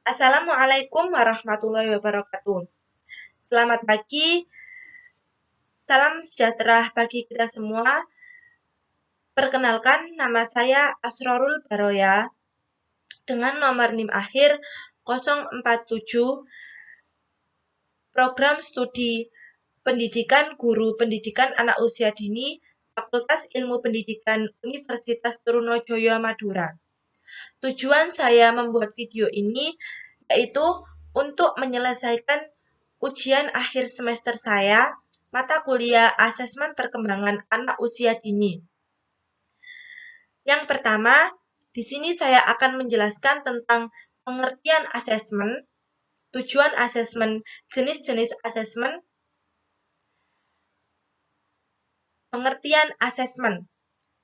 Assalamualaikum warahmatullahi wabarakatuh. Selamat pagi, salam sejahtera bagi kita semua. Perkenalkan, nama saya Asrorul Baroya dengan nomor NIM akhir 047, Program Studi Pendidikan Guru Pendidikan Anak Usia Dini, Fakultas Ilmu Pendidikan Universitas Trunojoyo Madura. Tujuan saya membuat video ini yaitu untuk menyelesaikan ujian akhir semester saya, mata kuliah Asesmen Perkembangan Anak Usia Dini. Yang pertama, di sini saya akan menjelaskan tentang pengertian asesmen, tujuan asesmen, jenis-jenis asesmen. Pengertian asesmen.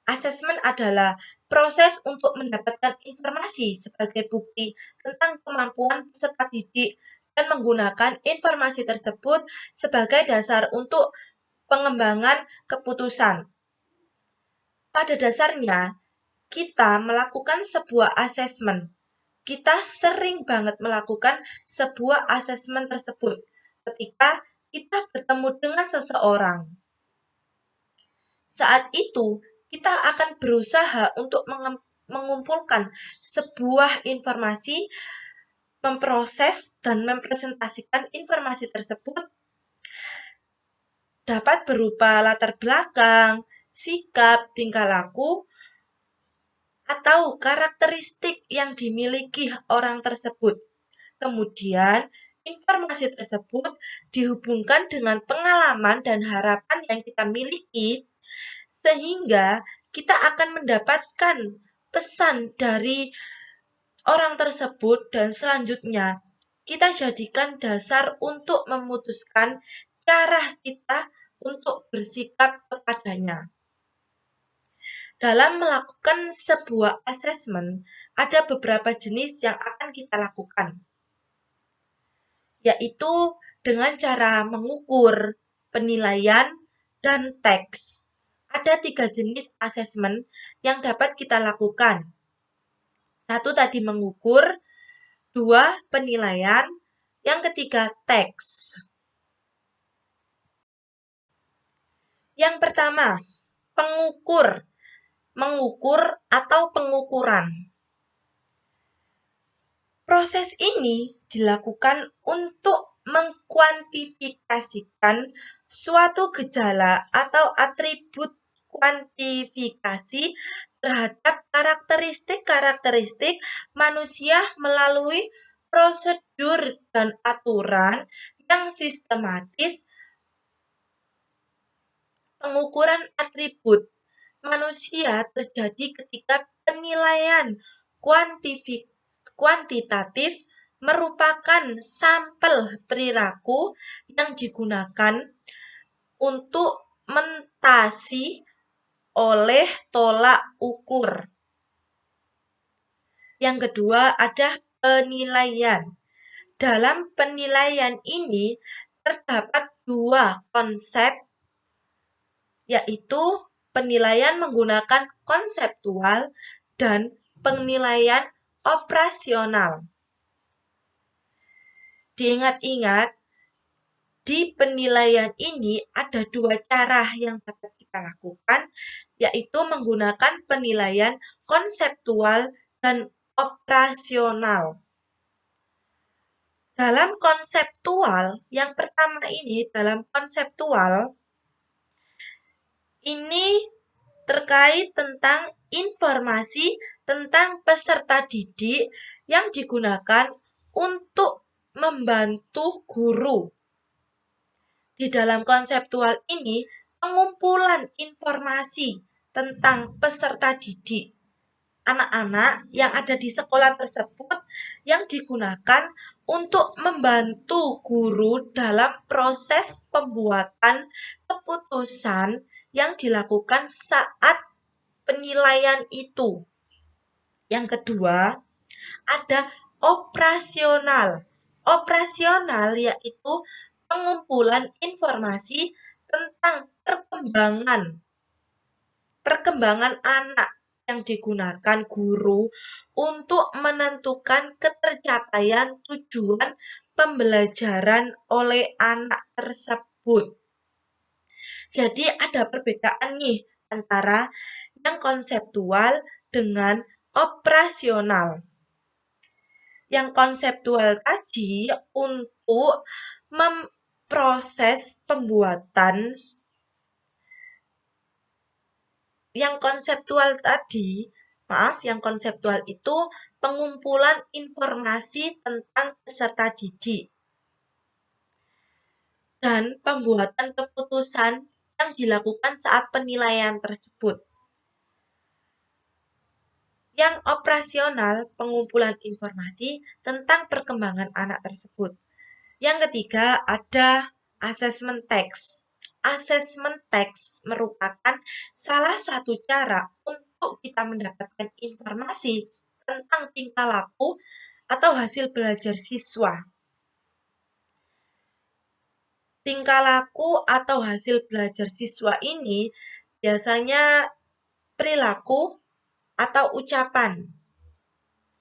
Asesmen adalah proses untuk mendapatkan informasi sebagai bukti tentang kemampuan peserta didik dan menggunakan informasi tersebut sebagai dasar untuk pengembangan keputusan. Pada dasarnya, kita melakukan sebuah asesmen. Kita sering banget melakukan sebuah asesmen tersebut ketika kita bertemu dengan seseorang. Saat itu, kita akan berusaha untuk mengumpulkan sebuah informasi, memproses dan mempresentasikan informasi tersebut dapat berupa latar belakang, sikap, tingkah laku, atau karakteristik yang dimiliki orang tersebut. Kemudian, informasi tersebut dihubungkan dengan pengalaman dan harapan yang kita miliki, sehingga kita akan mendapatkan pesan dari orang tersebut dan selanjutnya kita jadikan dasar untuk memutuskan cara kita untuk bersikap kepadanya. Dalam melakukan sebuah asesmen, ada beberapa jenis yang akan kita lakukan, yaitu dengan cara mengukur, penilaian, dan teks. Ada 3 jenis asesmen yang dapat kita lakukan. 1 tadi mengukur, 2 penilaian, yang ketiga teks. Yang pertama, mengukur atau pengukuran. Proses ini dilakukan untuk mengkuantifikasikan suatu gejala atau atribut kuantifikasi terhadap karakteristik-karakteristik manusia melalui prosedur dan aturan yang sistematis. Pengukuran atribut manusia terjadi ketika penilaian kuantitatif merupakan sampel perilaku yang digunakan untuk mentasi oleh tolak ukur. Yang kedua ada penilaian. Dalam penilaian ini terdapat 2 konsep, yaitu penilaian menggunakan konseptual dan penilaian operasional. Diingat-ingat, di penilaian ini ada 2 cara yang dapat kita lakukan, yaitu menggunakan penilaian konseptual dan operasional. Dalam konseptual, yang pertama ini dalam konseptual, ini terkait tentang informasi tentang peserta didik yang digunakan untuk membantu guru. Di dalam konseptual ini, pengumpulan informasi tentang peserta didik anak-anak yang ada di sekolah tersebut yang digunakan untuk membantu guru dalam proses pembuatan keputusan yang dilakukan saat penilaian itu. Yang kedua, ada operasional. Operasional yaitu pengumpulan informasi tentang perkembangan anak yang digunakan guru untuk menentukan ketercapaian tujuan pembelajaran oleh anak tersebut. Jadi ada perbedaan nih antara yang konseptual dengan operasional. Yang konseptual tadi untuk memproses pembuatan, yang konseptual itu pengumpulan informasi tentang peserta didik dan pembuatan keputusan yang dilakukan saat penilaian tersebut. Yang operasional, pengumpulan informasi tentang perkembangan anak tersebut. Yang ketiga ada assessment text. Assessment text merupakan salah satu cara untuk kita mendapatkan informasi tentang tingkah laku atau hasil belajar siswa. Tingkah laku atau hasil belajar siswa ini biasanya perilaku atau ucapan.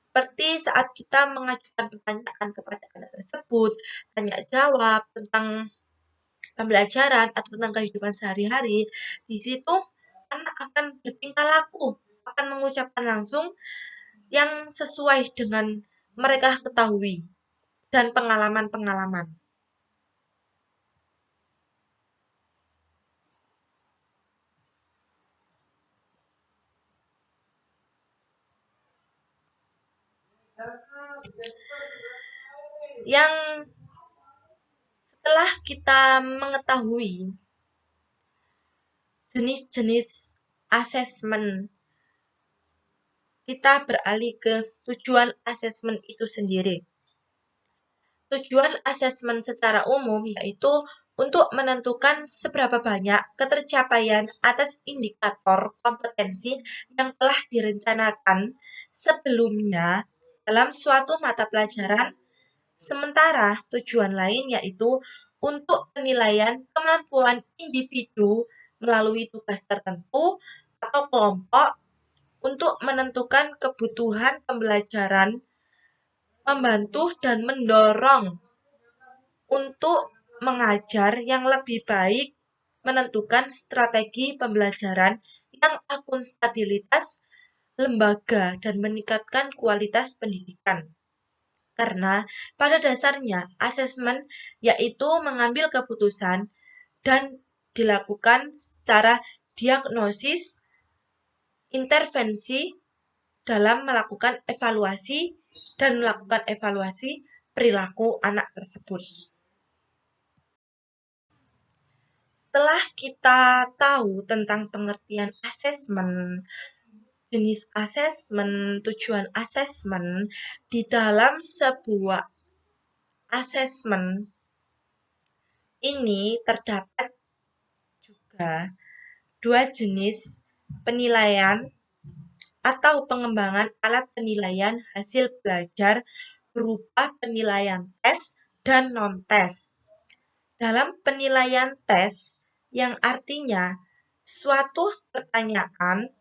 Seperti saat kita mengajukan pertanyaan kepada anak tersebut, tanya jawab tentang pembelajaran atau tentang kehidupan sehari-hari, di situ anak akan bertingkah laku, akan mengucapkan langsung yang sesuai dengan mereka ketahui dan pengalaman-pengalaman. Yang setelah kita mengetahui jenis-jenis asesmen, kita beralih ke tujuan asesmen itu sendiri. Tujuan asesmen secara umum yaitu untuk menentukan seberapa banyak ketercapaian atas indikator kompetensi yang telah direncanakan sebelumnya dalam suatu mata pelajaran. Sementara tujuan lain yaitu untuk penilaian kemampuan individu melalui tugas tertentu atau kelompok untuk menentukan kebutuhan pembelajaran, membantu dan mendorong untuk mengajar yang lebih baik, menentukan strategi pembelajaran yang akuntabilitas lembaga dan meningkatkan kualitas pendidikan. Karena pada dasarnya asesmen yaitu mengambil keputusan dan dilakukan secara diagnosis, intervensi dalam melakukan evaluasi dan melakukan evaluasi perilaku anak tersebut. Setelah kita tahu tentang pengertian asesmen, jenis asesmen, tujuan asesmen, di dalam sebuah asesmen ini terdapat juga dua jenis penilaian atau pengembangan alat penilaian hasil belajar berupa penilaian tes dan non-tes. Dalam penilaian tes, yang artinya suatu pertanyaan,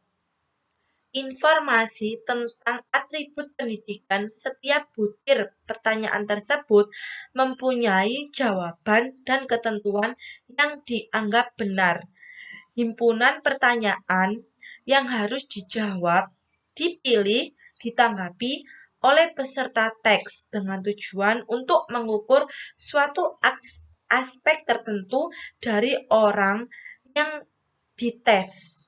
informasi tentang atribut pendidikan setiap butir pertanyaan tersebut mempunyai jawaban dan ketentuan yang dianggap benar. Himpunan pertanyaan yang harus dijawab, dipilih, ditanggapi oleh peserta teks dengan tujuan untuk mengukur suatu aspek tertentu dari orang yang dites,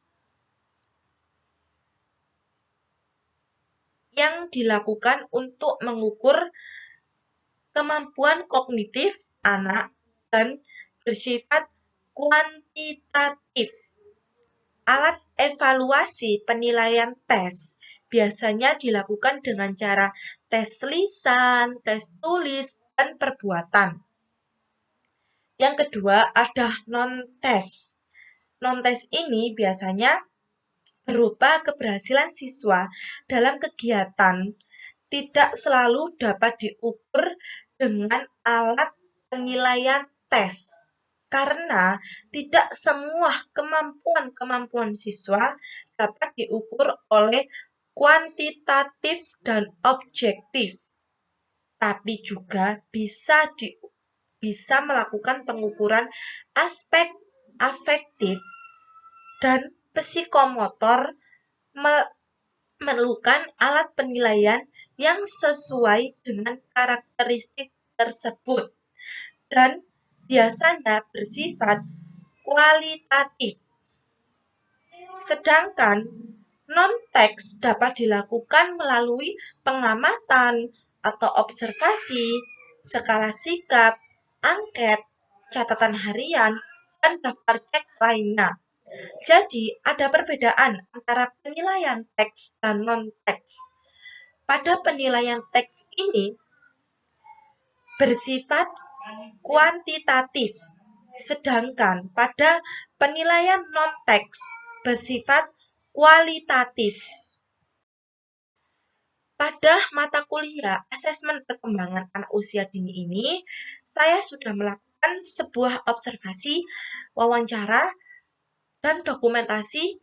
yang dilakukan untuk mengukur kemampuan kognitif anak dan bersifat kuantitatif. Alat evaluasi penilaian tes biasanya dilakukan dengan cara tes lisan, tes tulis, dan perbuatan. Yang kedua ada non-tes. Non-tes ini biasanya berupa keberhasilan siswa dalam kegiatan tidak selalu dapat diukur dengan alat penilaian tes karena tidak semua kemampuan siswa dapat diukur oleh kuantitatif dan objektif, tapi juga bisa melakukan pengukuran aspek afektif dan psikomotor memerlukan alat penilaian yang sesuai dengan karakteristik tersebut dan biasanya bersifat kualitatif. Sedangkan non-teks dapat dilakukan melalui pengamatan atau observasi, skala sikap, angket, catatan harian, dan daftar cek lainnya. Jadi, ada perbedaan antara penilaian teks dan non-teks. Pada penilaian teks ini bersifat kuantitatif, sedangkan pada penilaian non-teks bersifat kualitatif. Pada mata kuliah asesmen perkembangan anak usia dini ini, saya sudah melakukan sebuah observasi, wawancara, dan dokumentasi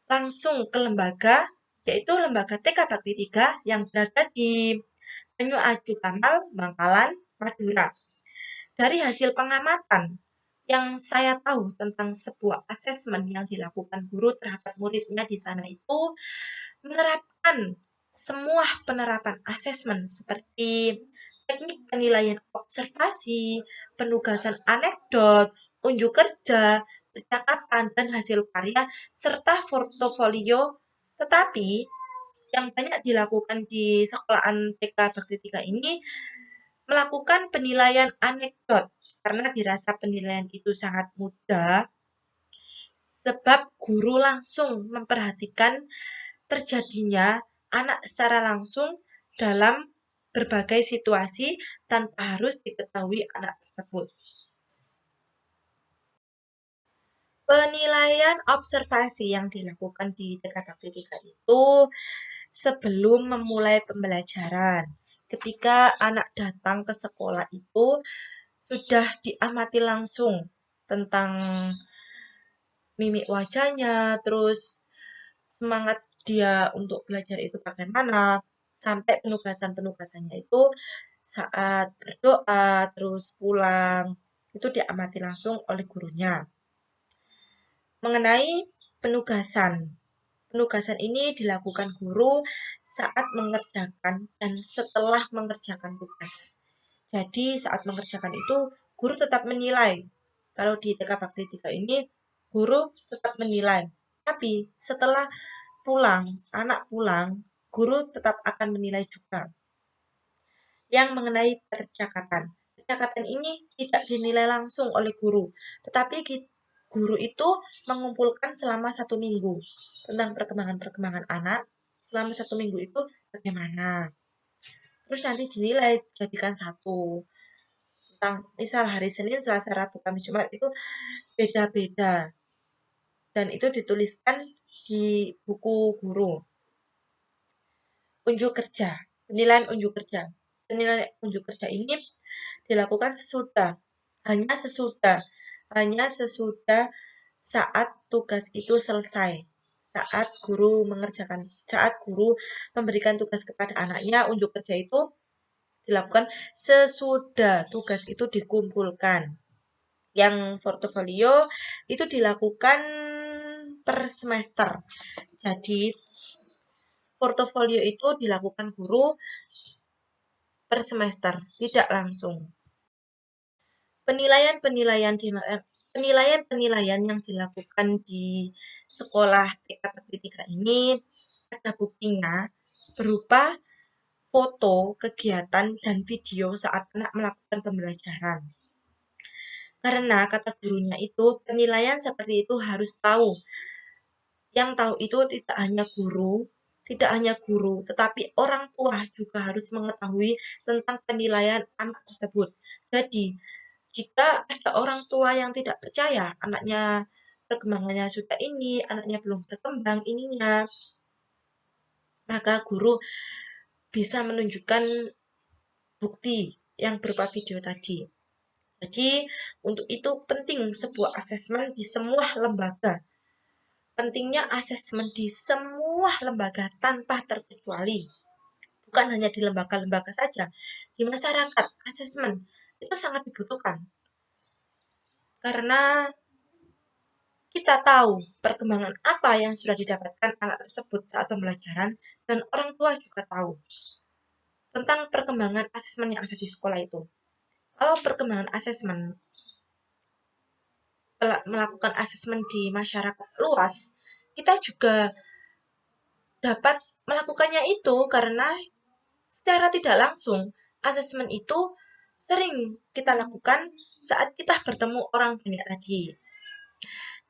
langsung ke lembaga, yaitu lembaga TK Bakti 3 yang berada di Banyu Aju Kamal, Bangkalan, Madura. Dari hasil pengamatan yang saya tahu tentang sebuah asesmen yang dilakukan guru terhadap muridnya di sana itu menerapkan semua penerapan asesmen seperti teknik penilaian observasi, penugasan anekdot, unjuk kerja, percakapan, dan hasil karya, serta portofolio. Tetapi yang banyak dilakukan di sekolahan TK Bakti 3 ini melakukan penilaian anekdot karena dirasa penilaian itu sangat mudah sebab guru langsung memperhatikan terjadinya anak secara langsung dalam berbagai situasi tanpa harus diketahui anak tersebut. Penilaian observasi yang dilakukan di TK Bakti 3 itu sebelum memulai pembelajaran. Ketika anak datang ke sekolah itu sudah diamati langsung tentang mimik wajahnya, terus semangat dia untuk belajar itu bagaimana, sampai penugasan-penugasannya itu saat berdoa, terus pulang, itu diamati langsung oleh gurunya. Mengenai penugasan, penugasan ini dilakukan guru saat mengerjakan dan setelah mengerjakan tugas. Jadi saat mengerjakan itu guru tetap menilai. Kalau di TK Bakti 3 ini guru tetap menilai. Tapi setelah anak pulang, guru tetap akan menilai juga. Yang mengenai percakapan. Percakapan ini tidak dinilai langsung oleh guru, tetapi guru itu mengumpulkan selama 1 minggu tentang perkembangan anak selama 1 minggu itu bagaimana. Terus nanti dinilai jadikan satu. Tentang misal hari Senin, Selasa, Rabu, Kamis, Jumat itu beda-beda. Dan itu dituliskan di buku guru. Unjuk kerja, penilaian unjuk kerja. Penilaian unjuk kerja ini dilakukan hanya sesudah saat tugas itu selesai. Saat guru memberikan tugas kepada anaknya, unjuk kerja itu dilakukan sesudah tugas itu dikumpulkan. Yang portofolio itu dilakukan per semester. Jadi portofolio itu dilakukan guru per semester, tidak langsung. Penilaian yang dilakukan di sekolah TK Bakti 3 ini ada buktinya berupa foto, kegiatan, dan video saat anak melakukan pembelajaran. Karena kata gurunya itu penilaian seperti itu harus tahu. Yang tahu itu tidak hanya guru, tetapi orang tua juga harus mengetahui tentang penilaian anak tersebut. Jadi, jika ada orang tua yang tidak percaya anaknya perkembangannya sudah ini, anaknya belum berkembang ininya, maka guru bisa menunjukkan bukti yang berupa video tadi. Jadi, untuk itu penting sebuah asesmen di semua lembaga. Pentingnya asesmen di semua lembaga tanpa terkecuali. Bukan hanya di lembaga-lembaga saja, di masyarakat, asesmen itu sangat dibutuhkan. Karena kita tahu perkembangan apa yang sudah didapatkan anak tersebut saat pembelajaran, dan orang tua juga tahu tentang perkembangan asesmen yang ada di sekolah itu. Kalau perkembangan asesmen, melakukan asesmen di masyarakat luas, kita juga dapat melakukannya itu karena secara tidak langsung asesmen itu sering kita lakukan saat kita bertemu orang banyak tadi.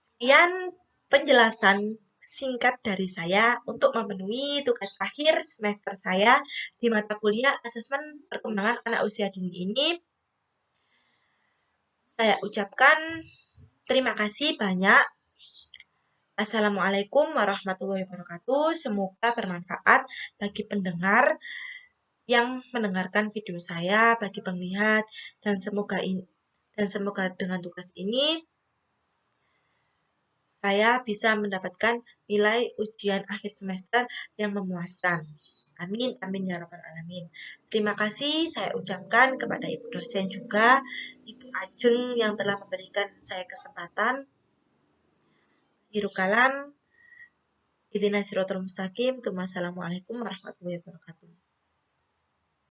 Sekian penjelasan singkat dari saya untuk memenuhi tugas akhir semester saya di mata kuliah asesmen perkembangan anak usia dini ini. Saya ucapkan terima kasih banyak. Assalamualaikum warahmatullahi wabarakatuh. Semoga bermanfaat bagi pendengar yang mendengarkan video saya, bagi penglihat, dan semoga dengan tugas ini saya bisa mendapatkan nilai ujian akhir semester yang memuaskan. Amin, amin ya rabbal alamin. Terima kasih saya ucapkan kepada Ibu dosen juga, Ibu Ajeng yang telah memberikan saya kesempatan. Akhirul kalam, Ihdinas siratal mustaqim. Assalamualaikum warahmatullahi wabarakatuh.